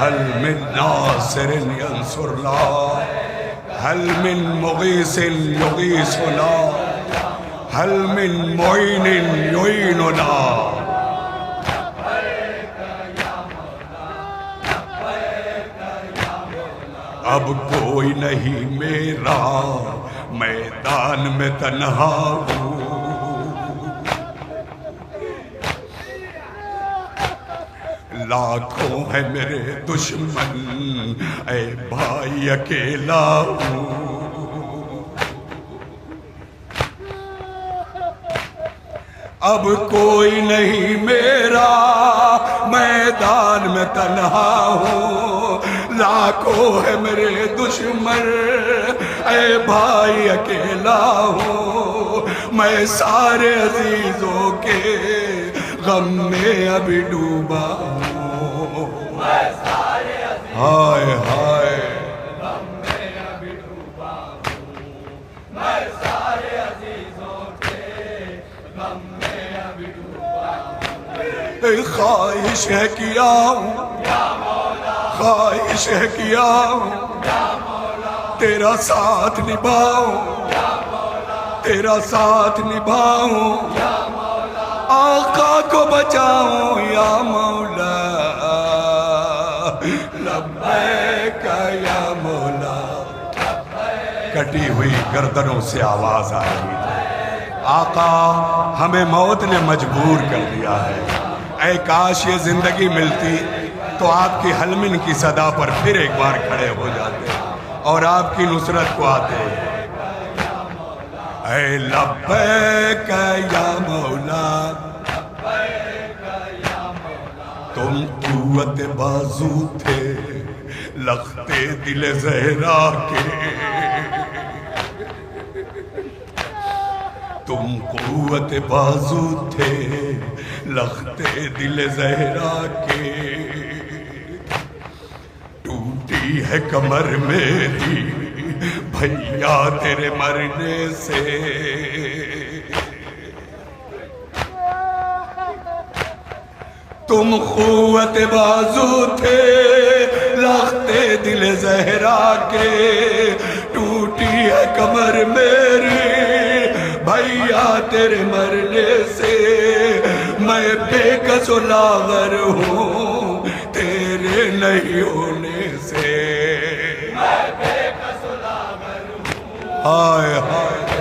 هل من ناصر ينصرنا هل من مغيث يغيثنا هل من معين يعيننا اب کوئی نہیں میرا میدان میں تنہا ہوں لاکھوں ہے میرے دشمن اے بھائی اکیلا ہوں اب کوئی نہیں میرا میدان میں تنہا ہوں لاکھوں ہے میرے دشمن اے بھائی اکیلا ہوں میں سارے عزیزوں کے غم میں ابھی ڈوبا ہوں ہائے ہائے غم میں ابھی ڈوبا ہوں میں سارے عزیزوں کے غم میں ابھی ڈوبا ہوں خواہش ہے کیا ہوں خواہش ہے کیا ہوں تیرا ساتھ نبھاؤں تیرا ساتھ نبھاؤں آقا کو بچاؤں یا مولا لبیک یا مولا کٹی ہوئی گردنوں سے آواز آ رہی تھی آقا ہمیں موت نے مجبور کر دیا ہے اے کاش یہ زندگی ملتی تو آپ کی حلمن کی صدا پر پھر ایک بار کھڑے ہو جاتے اور آپ کی نصرت کو آتے اے لبیک یا مولا تم قوت بازو تھے لختے دل زہرا کے تم قوت بازو تھے لختے دل زہرا کے ٹوٹی ہے کمر میری بھیا تیرے مرنے سے تم قوت بازو تھے لختے دل زہرا کے ٹوٹی ہے کمر میری بھیا تیرے مرنے سے میں بے کس و لاغر ہوں تیرے نہیں ہونے سے میں بے کس و لاغر ہوں ہائے ہائے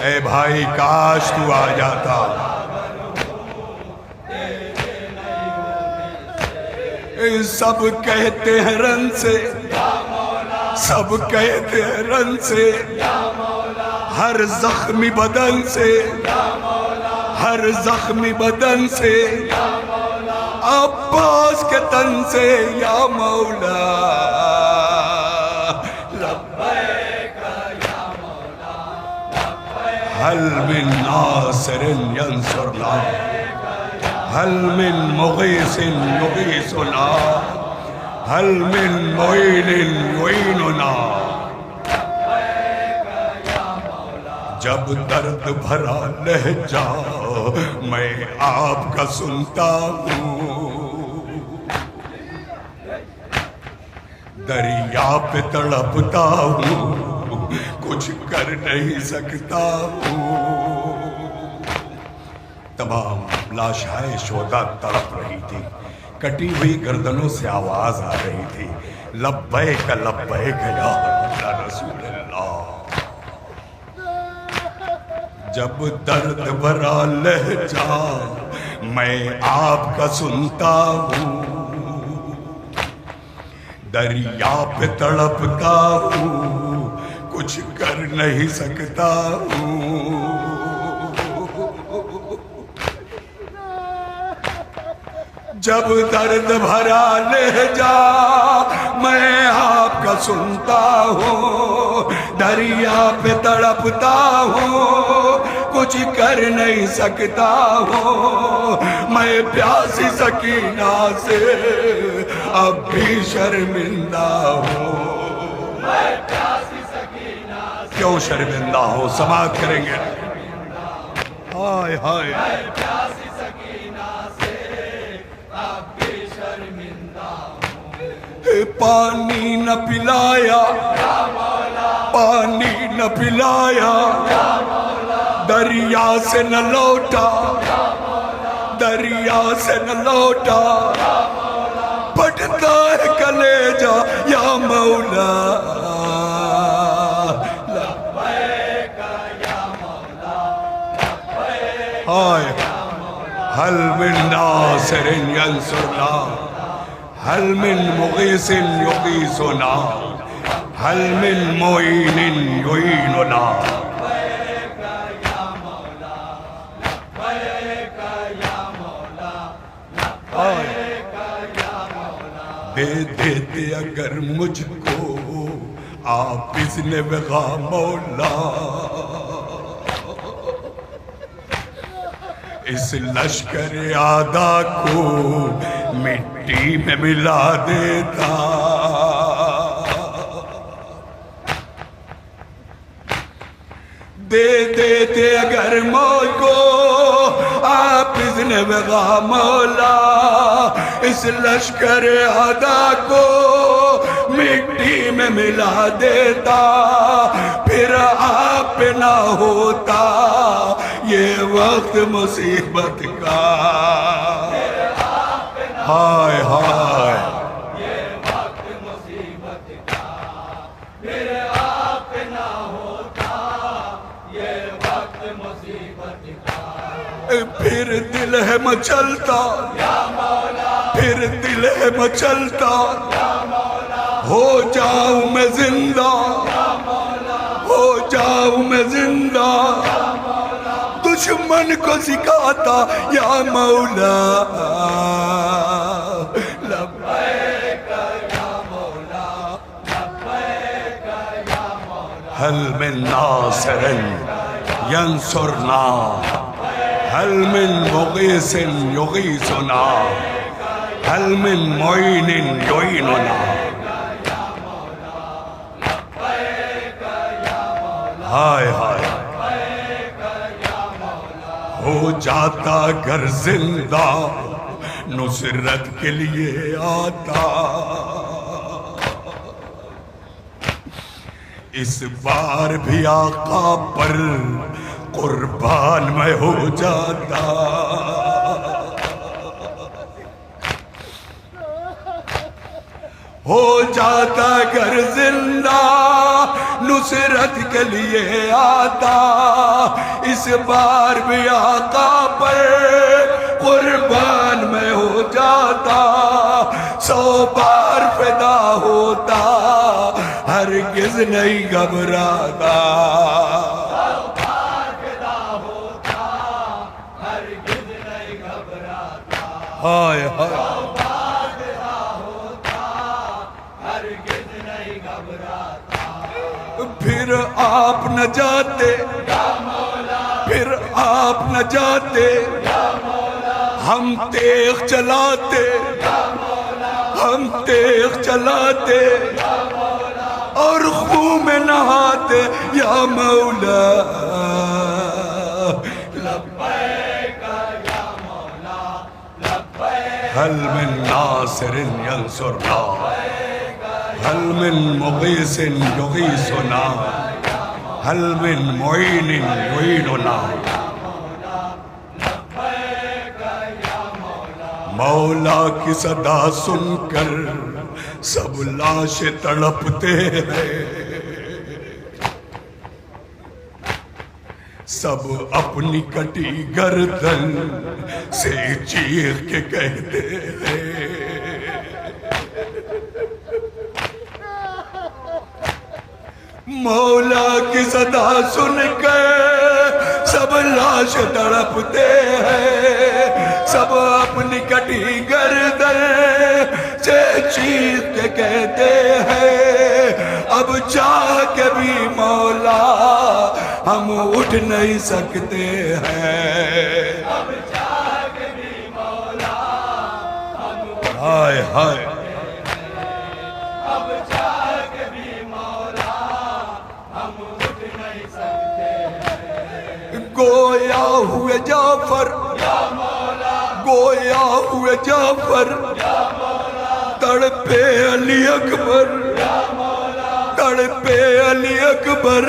اے بھائی کاش تو آ جاتا سب کہتے ہیں رن سے سب کہتے ہیں رن سے ہر زخمی بدن سے ہر زخمی بدن سے عباس کے تن سے یا مولا لبیک یا مولا هل من ناصر ينصرنا هل من مغيث يغيثنا هل من معين يعيننا جب درد بھرا لہجہ میں آپ کا سنتا ہوں دریا پہ تڑپتا ہوں کچھ کر نہیں سکتا ہوں تمام لاشائے شہداء تڑپ رہی تھی کٹی ہوئی گردنوں سے آواز آ رہی تھی لبیک لبیک یا رسول اللہ جب درد بھرا لہجہ میں آپ کا سنتا ہوں دریا پہ تڑپتا ہوں کچھ کر نہیں سکتا ہوں جب درد بھرا لہجہ میں آپ کا سنتا ہوں دریا پہ تڑپتا ہوں کچھ کر نہیں سکتا ہوں میں پیاسی سکینہ سے اب بھی شرمندہ ہوں میں پیاسی سکینہ سے کیوں شرمندہ ہوں سماعت کریں گے ہائے ہائے میں پیاسی سکینہ سے اب بھی شرمندہ پانی نہ پلایا، پانی نہ پلایا، دریا سے نہ لوٹا، دریا سے نہ لوٹا، پھٹتا ہے کلیجہ یا مولا، لبیک یا مولا، لبیک یا مولا، حل من ناصر ینصرنا، حل من مغیث یغیثنا، حل من معین یعیننا، لبیک یا مولا، لبیک یا مولا، لبیک یا مولا، دے دیتے اگر مجھ کو آپ اذن وغا مولا، اس لشکر آدھا کو مٹی میں ملا دیتا، دے دیتے اگر مجھ کو آپ اذن وغا مولا، اس لشکر آدھا کو مٹی میں ملا دیتا، پھر آپ پہ نہ ہوتا یہ وقت مصیبت کا، ہائے ہائے یہ وقت مصیبت کا، پھر آپ پہ نہ ہوتا یہ وقت مصیبت کا، پھر دل ہے مچلتا یا مولا، پھر دل ہے مچلتا یا مولا، ہو جاؤں میں زندہ یا مولا، ہو جاؤں میں زندہ یا مولا، دشمن کو سکھاتا یا مولا، لبیک یا مولا، لبیک یا مولا، حل من ناصر ینصرنا، حل من مغیث یغیثنا، حل من معین یعیننا، ہائے ہائے ہو جاتا گر زندہ نصرت کے لیے آتا، اس بار بھی آقا پر قربان میں ہو جاتا، ہو جاتا گر زندہ نصرت کے لیے آتا، اس بار بھی آقا پر قربان میں ہو جاتا، 100 بار فدا ہوتا ہرگز نہیں گھبراتا، 100 بار فدا ہوتا ہرگز نہیں گھبراتا، ہائے ہائے پھر آپ نہ جاتے یا مولا، پھر آپ نہ جاتے یا مولا، ہم تیغ چلاتے یا مولا، ہم تیغ چلاتے یا مولا، اور خون میں نہاتے یا مولا، لبیک یا مولا، لبیک، حل من ناصر ینصرنا، حل من مغیث یغیثنا، حل من معین یعیننا، مولا کی صدا سن کر سب لاش تڑپتے ہیں، سب اپنی کٹی گردن سے چیخ کے کہتے ہیں، مولا کی صدا سن کر سب لاش تڑپتے ہیں، سب اپنی کٹی گردن سے چیخ کے کہتے ہیں، اب چاہ کے بھی مولا ہم اٹھ نہیں سکتے ہیں، اب چاہ کے بھی مولا ہم ہائے ہائے گویا ہوئے جعفر یا مولا، گویا ہوئے جعفر یا مولا، تڑپے علی اکبر تڑپے علی اکبر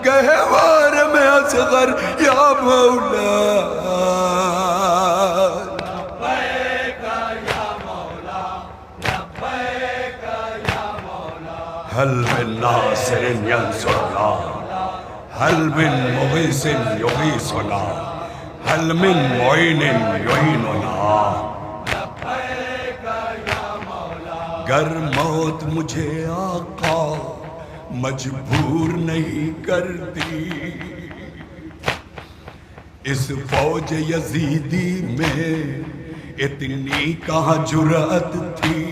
گہوار میں اصغر یا مولا هل من ناصر ينصرنا هل من مغيث يغيثنا هل من معين يعيننا گر موت مجھے آقا مجبور نہیں کرتی اس فوج یزیدی میں اتنی کہاں جرأت تھی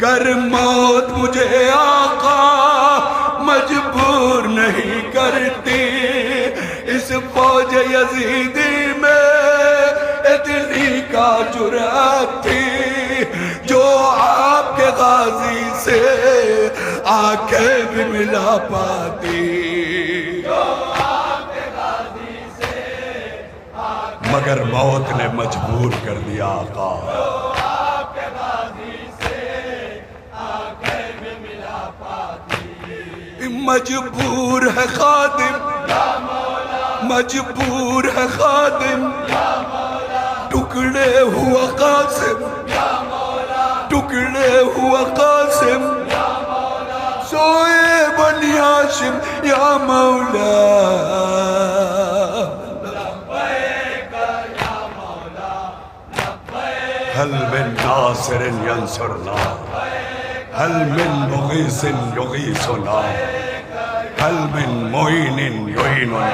گر موت مجھے آقا مجبور نہیں کرتی اس فوج یزیدی میں اتنی کا جرأت تھی جو آپ کے غازی سے آنکھیں بھی ملا پاتی مگر موت نے مجبور کر دیا آقا مجبور ہے خادم مجبور ہے خادم ٹکڑے ہوا قاسم ٹکڑے ہوا قاسم سوئے بنی ہاشم یا مولا هل من ناصر ينصرنا هل من مغيث يغيثنا هل من معين يعيننا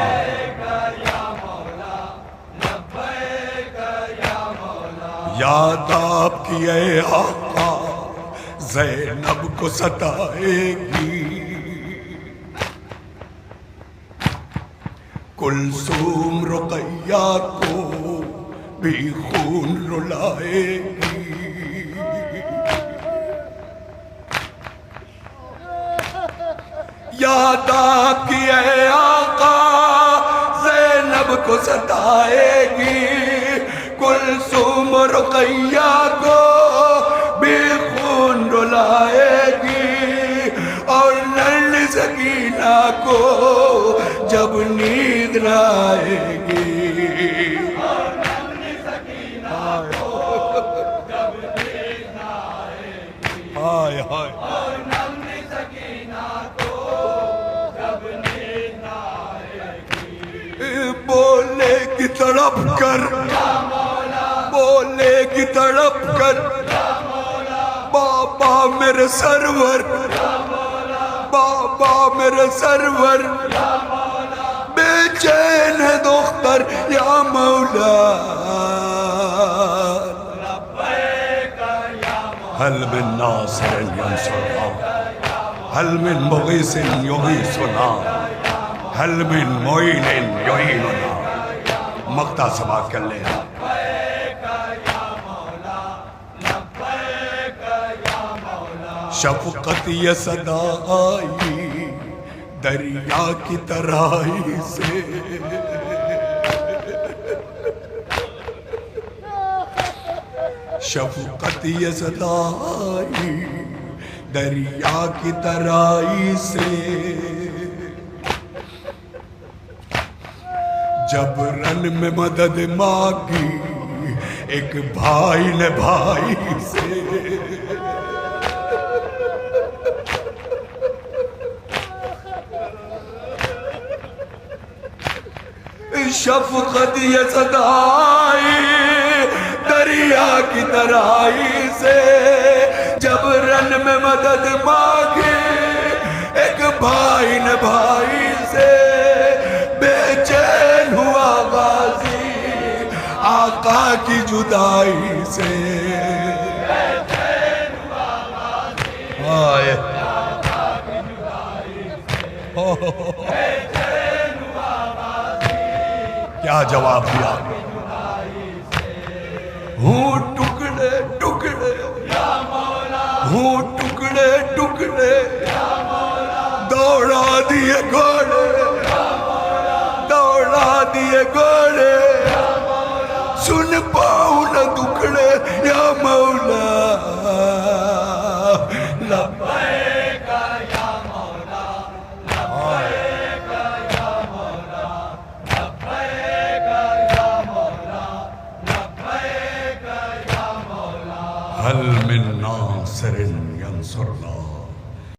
یاد آپ کی اے آقا زینب کو ستائے گی کلثوم رقیہ کو بھی خون رلائے گی یاد آپ کی اے آقا زینب کو ستائے گی کلثوم رقیہ کو بھی خون رلائے گی اور نرلی سکینہ کو جب نیند نہ آئے گی ہائے ہائے بولے کی تڑپ کر بولے کی تڑپ کر بابا میرے سرور بابا میرے سرور بے چین ہے دختر یا مولا هل من ناصر ينصرنا هل من مغيث يغيثنا هل من معين يعيننا مقطع سماعت کر لیں شفقت یہ صدا آئی دریا کی ترائی سے شفقت یہ صدا آئی دریا کی ترائی سے جب رن میں مدد مانگی ایک بھائی نے بھائی سے شفقت یہ صدا آئی دریا کی ترائی سے جب رن میں مدد مانگی ایک بھائی نے بھائی سے بے چین ہوا غازی آقا کی جدائی سے آئے کیا جواب دیا ہوں ٹکڑے ٹکڑے ہوں ٹکڑے ٹکڑے دوڑا دیے گھوڑے دوڑا دیے گھوڑے سن پاؤں نہ دکھڑے یا مولا لبیک یا مولا لبیک یا مولا لبیک یا مولا لبیک یا مولا هل من ناصر ينصرنا